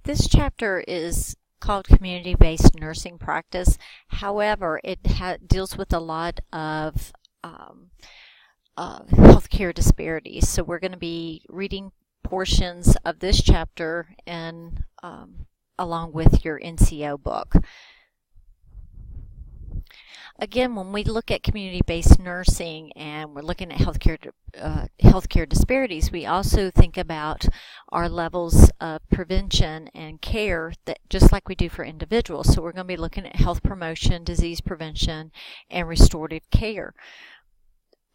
This chapter is called Community-Based Nursing Practice. However, it deals with a lot of healthcare disparities. So we're going to be reading portions of this chapter and along with your NCO book. Again, when we look at community-based nursing and we're looking at healthcare disparities, we also think about our levels of prevention and care, that just like we do for individuals. So we're going to be looking at health promotion, disease prevention, and restorative care.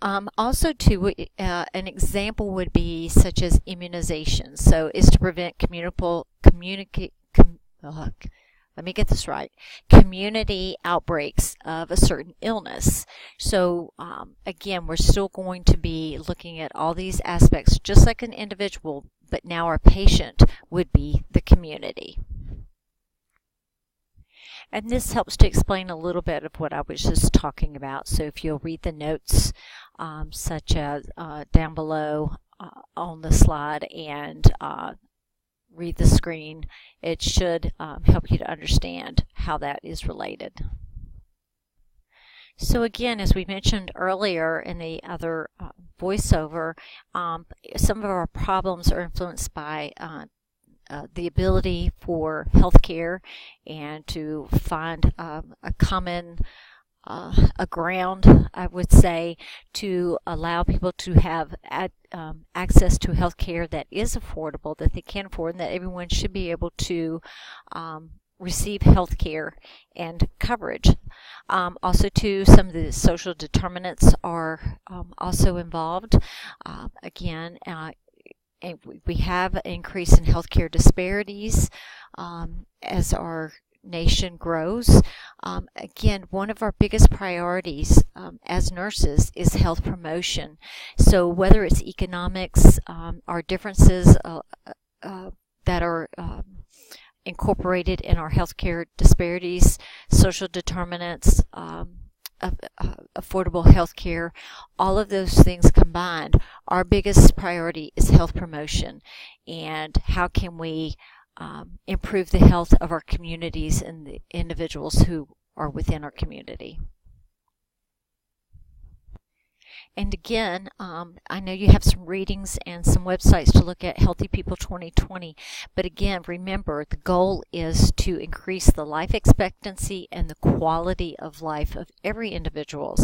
Also, too, an example would be such as immunization. So, is to prevent community outbreaks of a certain illness. So again, we're still going to be looking at all these aspects just like an individual, but now our patient would be the community. And this helps to explain a little bit of what I was just talking about. So if you'll read the notes such as down below on the slide and read the screen, it should help you to understand how that is related. So again, as we mentioned earlier in the other voiceover, some of our problems are influenced by the ability for healthcare and to find a common a ground, I would say, to allow people to have access to health care that is affordable, that they can afford, and that everyone should be able to receive health care and coverage. Also, too, some of the social determinants are also involved. Again, and we have an increase in healthcare disparities as our nation grows. Again, one of our biggest priorities as nurses is health promotion. So whether it's economics, our differences that are incorporated in our healthcare disparities, social determinants, affordable health care, all of those things combined, our biggest priority is health promotion. And how can we improve the health of our communities and the individuals who are within our community. And again, I know you have some readings and some websites to look at Healthy People 2020, but again, remember, the goal is to increase the life expectancy and the quality of life of every individual.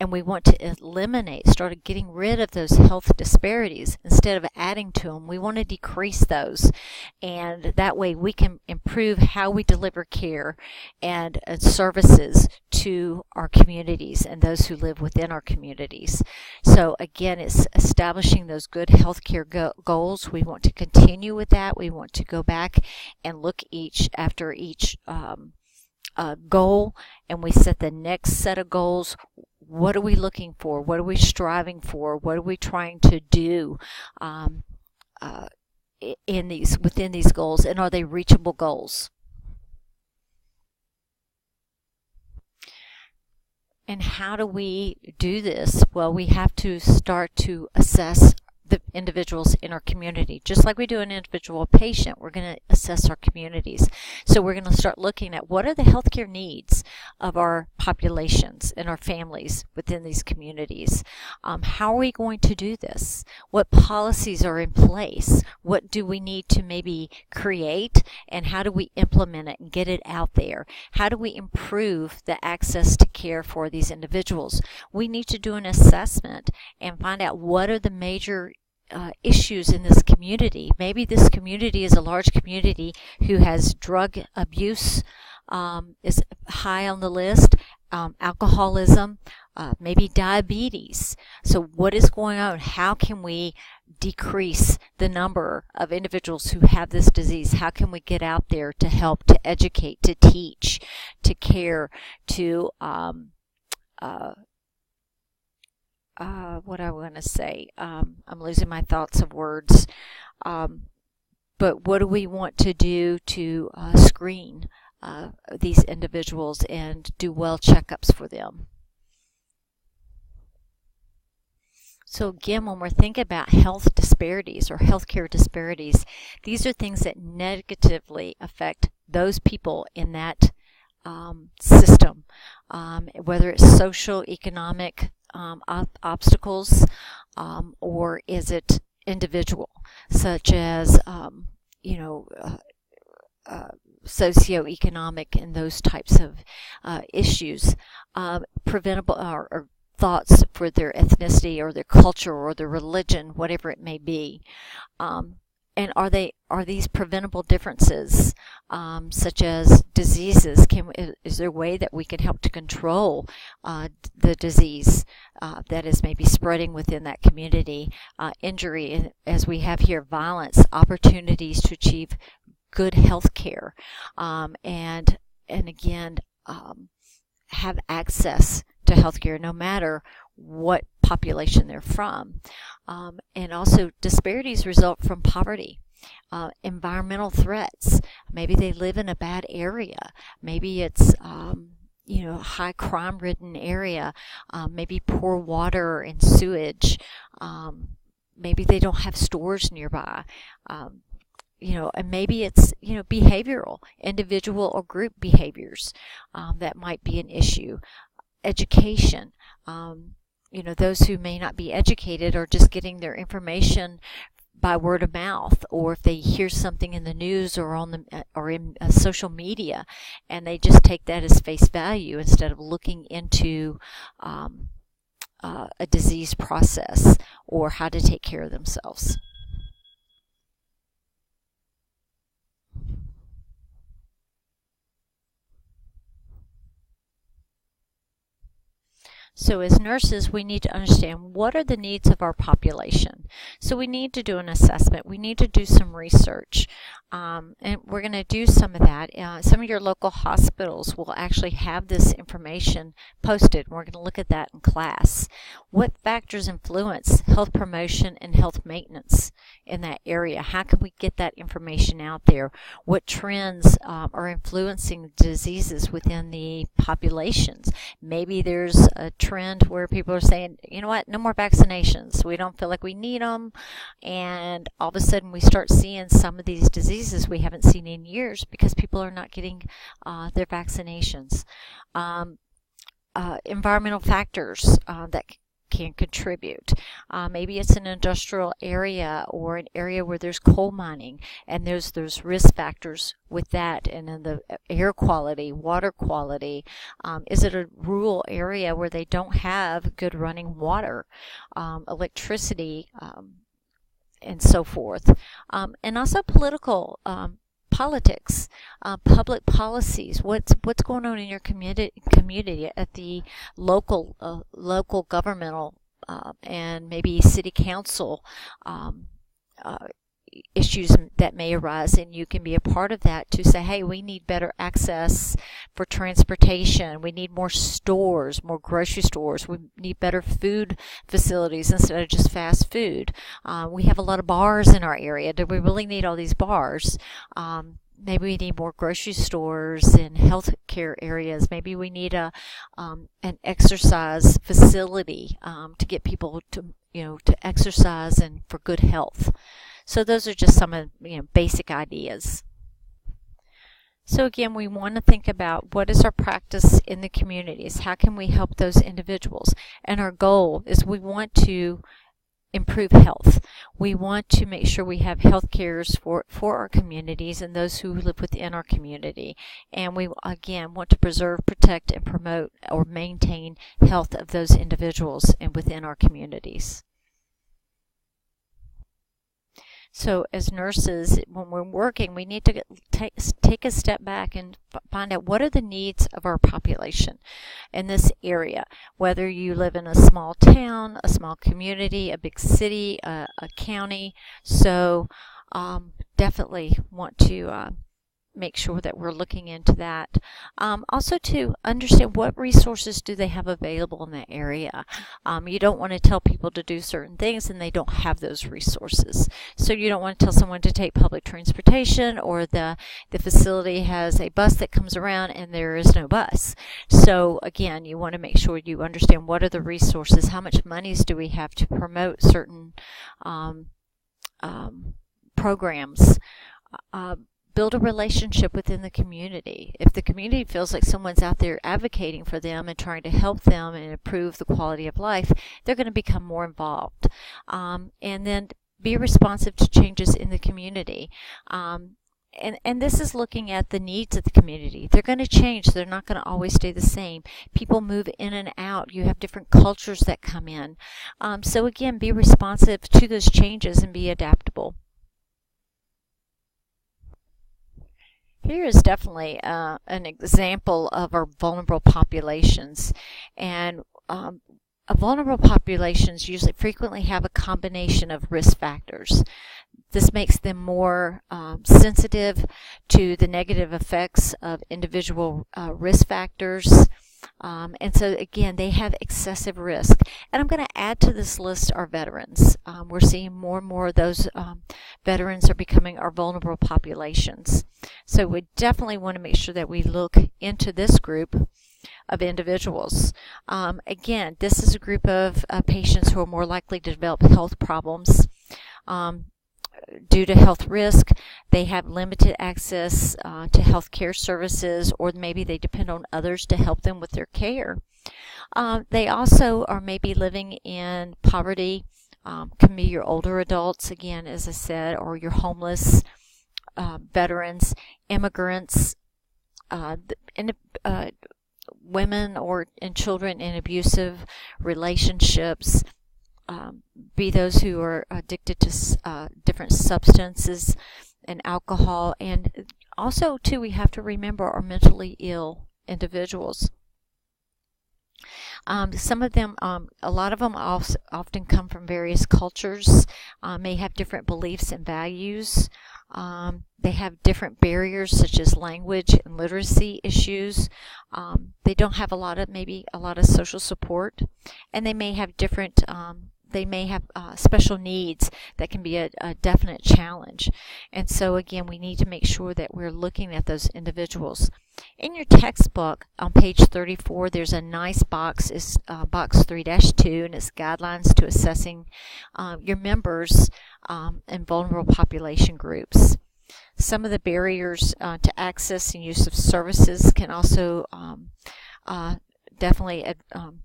And we want to start getting rid of those health disparities. Instead of adding to them, we want to decrease those. And that way we can improve how we deliver care and services to our communities and those who live within our communities. So again, it's establishing those good healthcare goals. We want to continue with that. We want to go back and look after each goal, and we set the next set of goals. What are we looking for? What are we striving for? What are we trying to do within these goals, and are they reachable goals? And how do we do this? Well, we have to start to assess the individuals in our community. Just like we do an individual patient, we're going to assess our communities. So we're going to start looking at what are the healthcare needs of our populations and our families within these communities. How are we going to do this? What policies are in place? What do we need to maybe create? And how do we implement it and get it out there? How do we improve the access to care for these individuals? We need to do an assessment and find out what are the major issues in this community. Maybe this community is a large community who has drug abuse is high on the list, alcoholism, maybe diabetes. So what is going on? How can we decrease the number of individuals who have this disease? How can we get out there to help, to educate, to teach, to care, to what I want to say. I'm losing my thoughts of words. But what do we want to do to screen these individuals and do well checkups for them? So again, when we're thinking about health disparities or healthcare disparities, these are things that negatively affect those people in that system, whether it's social, economic obstacles, or is it individual, such as socioeconomic and those types of issues, preventable or thoughts for their ethnicity or their culture or their religion, whatever it may be. And are these preventable differences, such as diseases? Is there a way that we can help to control the disease that is maybe spreading within that community? Injury, and as we have here, violence, opportunities to achieve good health care, and again, have access to health care no matter what population they're from. And also, disparities result from poverty, environmental threats. Maybe they live in a bad area. Maybe it's high crime-ridden area. Maybe poor water and sewage. Maybe they don't have stores nearby. And maybe it's, behavioral, individual or group behaviors that might be an issue. Education, those who may not be educated are just getting their information by word of mouth, or if they hear something in the news or in social media, and they just take that as face value instead of looking into a disease process or how to take care of themselves. So as nurses, we need to understand what are the needs of our population. So we need to do an assessment. We need to do some research. And we're going to do some of that. Some of your local hospitals will actually have this information posted. We're going to look at that in class. What factors influence health promotion and health maintenance in that area? How can we get that information out there? What trends are influencing diseases within the populations? Maybe there's a trend where people are saying, you know what, no more vaccinations. We don't feel like we need them. And all of a sudden we start seeing some of these diseases we haven't seen in years because people are not getting their vaccinations. Environmental factors that can contribute. Maybe it's an industrial area or an area where there's coal mining, and there's risk factors with that, and then the air quality, water quality. Is it a rural area where they don't have good running water, electricity, and so forth. And also political politics, public policies. What's going on in your community at the local governmental and maybe city council issues that may arise, and you can be a part of that to say, hey, we need better access for transportation. We need more stores, more grocery stores. We need better food facilities instead of just fast food. We have a lot of bars in our area. Do we really need all these bars? Maybe we need more grocery stores in health care areas. Maybe we need an exercise facility to get people to exercise and for good health. So those are just some of basic ideas. So again, we want to think about what is our practice in the communities. How can we help those individuals? And our goal is we want to improve health. We want to make sure we have health cares for our communities and those who live within our community. And we, again, want to preserve, protect, and promote or maintain health of those individuals and within our communities. So as nurses, when we're working, we need to take a step back and find out what are the needs of our population in this area, whether you live in a small town, a small community, a big city, a county. So definitely want to make sure that we're looking into that. Also to understand what resources do they have available in that area. You don't want to tell people to do certain things and they don't have those resources. So you don't want to tell someone to take public transportation, or the facility has a bus that comes around and there is no bus. So again, you want to make sure you understand what are the resources, how much monies do we have to promote certain programs. Build a relationship within the community. If the community feels like someone's out there advocating for them and trying to help them and improve the quality of life, they're going to become more involved. And then be responsive to changes in the community. And this is looking at the needs of the community. They're going to change. They're not going to always stay the same. People move in and out. You have different cultures that come in. So again, be responsive to those changes and be adaptable. Here is definitely an example of our vulnerable populations. And vulnerable populations usually frequently have a combination of risk factors. This makes them more sensitive to the negative effects of individual risk factors. And so, again, they have excessive risk. And I'm going to add to this list our veterans. We're seeing more and more of those veterans are becoming our vulnerable populations. So we definitely want to make sure that we look into this group of individuals. Again, this is a group of patients who are more likely to develop health problems. Due to health risk, they have limited access to health care services, or maybe they depend on others to help them with their care. They also are maybe living in poverty, can be your older adults, again, as I said, or your homeless, veterans, immigrants, women and children in abusive relationships, be those who are addicted to different substances and alcohol. And also, too, we have to remember our mentally ill individuals. Some of them, a lot of them often come from various cultures, may have different beliefs and values. They have different barriers such as language and literacy issues. They don't have maybe a lot of social support, and they may have different special needs that can be a definite challenge. And so again, we need to make sure that we're looking at those individuals. In your textbook on page 34, there's a nice box. It's box 3-2, and it's guidelines to assessing your members in vulnerable population groups. Some of the barriers to access and use of services can also definitely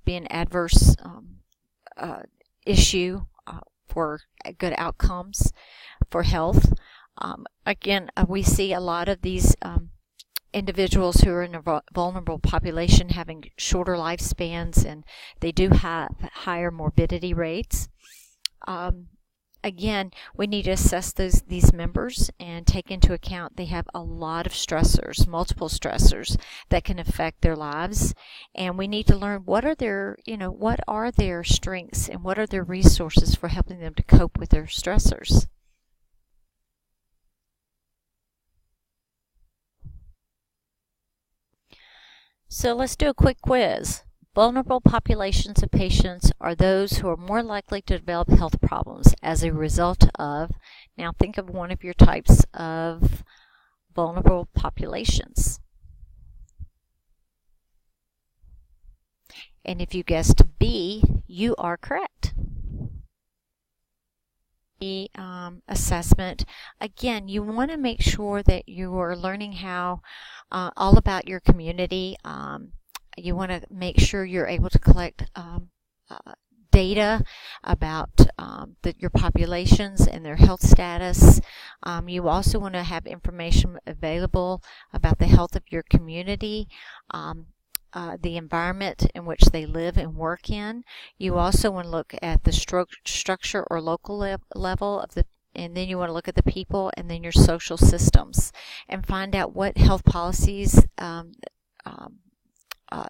be an adverse issue for good outcomes for health. Again, we see a lot of these individuals who are in a vulnerable population having shorter lifespans, and they do have higher morbidity rates. Again, we need to assess these members and take into account they have a lot of stressors, multiple stressors that can affect their lives, and we need to learn what are their strengths and what are their resources for helping them to cope with their stressors. So let's do a quick quiz. Vulnerable populations of patients are those who are more likely to develop health problems as a result of, now think of one of your types of vulnerable populations. And if you guessed B, you are correct. The assessment, again, you want to make sure that you are learning how all about your community. You want to make sure you're able to collect data about your populations and their health status. You also want to have information available about the health of your community, the environment in which they live and work in. You also want to look at the structure or local level of and then you want to look at the people and then your social systems and find out what health policies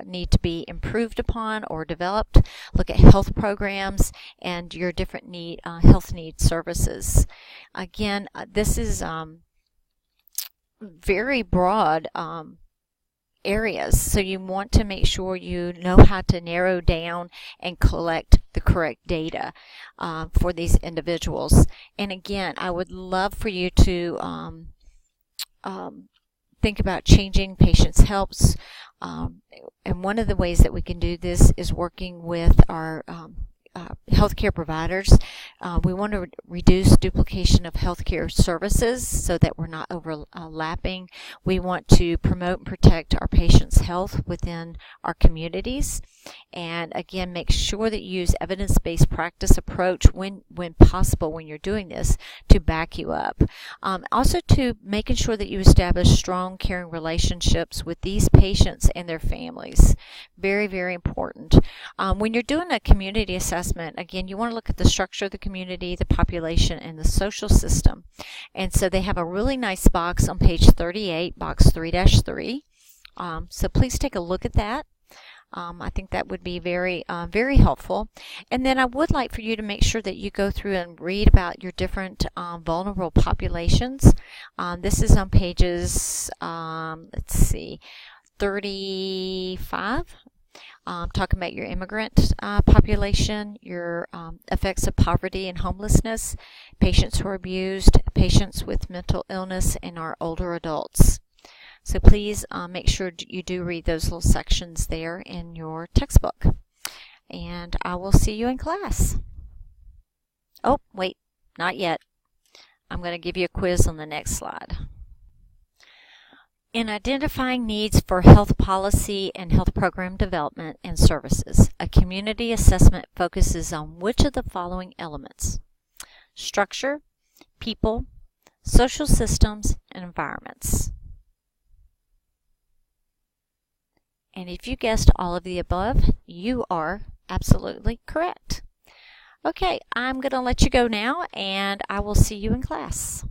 need to be improved upon or developed. Look at health programs and your different health need services. Again, this is very broad areas. So you want to make sure you know how to narrow down and collect the correct data for these individuals. And again, I would love for you to think about changing patients' helps. And one of the ways that we can do this is working with our healthcare providers. We want to reduce duplication of healthcare services so that we're not overlapping. We want to promote and protect our patients' health within our communities. And again, make sure that you use evidence-based practice approach when possible when you're doing this to back you up. Also to making sure that you establish strong, caring relationships with these patients and their families. Very, very important. When you're doing a community assessment, again, you want to look at the structure of the community, the population, and the social system. And so they have a really nice box on page 38, box 3-3. So please take a look at that. I think that would be very, very helpful. And then I would like for you to make sure that you go through and read about your different vulnerable populations. This is on pages, let's see, 35. Talking about your immigrant population, your effects of poverty and homelessness, patients who are abused, patients with mental illness, and our older adults. So please make sure you do read those little sections there in your textbook. And I will see you in class. Oh, wait, not yet. I'm going to give you a quiz on the next slide. In identifying needs for health policy and health program development and services, a community assessment focuses on which of the following elements? Structure, people, social systems, and environments. And if you guessed all of the above, you are absolutely correct. Okay, I'm going to let you go now, and I will see you in class.